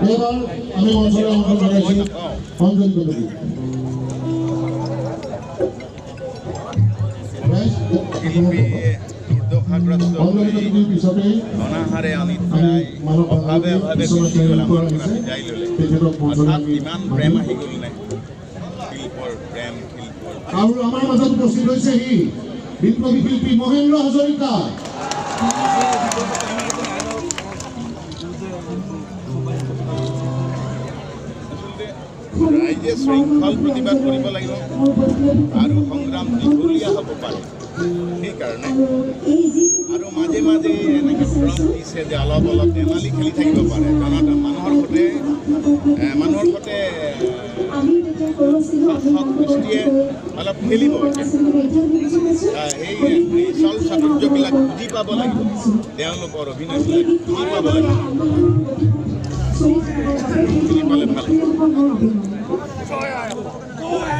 এবাৰ আমি মঞ্চে আমন্ত্ৰণ জানাইছি অঞ্জলি কমিটি অনাহাৰে অনিদ্ৰায় অভাৱে অভাৱে গুচি গ'ল আমাৰ পৰা বিদায় ল'লে অৰ্থাৎ ইমান প্ৰেম আহি গ'ল নে শিল্পৰ প্ৰেম শিল্পৰ আৰু আমাৰ মাজত উপস্থিত হৈছেহি বিপ্লৱী শিল্পী মহেন্দ্ৰ হাজৰিকা ৰাইজে শৃংখল প্ৰতিবাদ কৰিব লাগিব আৰু সংগ্ৰাম দীঘলীয়া হ'ব পাৰে সেইকাৰণে আৰু মাজে মাজে এনেকৈ ভ্ৰম দিছে যে অলপ অলপ ধেমালি খেলি থাকিব পাৰে মানুহৰ সৈতে দৃষ্টিয়ে অলপ খেলিব এই চল চাতুৰ্যবিলাক বুজি পাব লাগিব তেওঁলোকৰ অভিনয়বিলাক বুজি পাব লাগিব বুজি পালে ভাল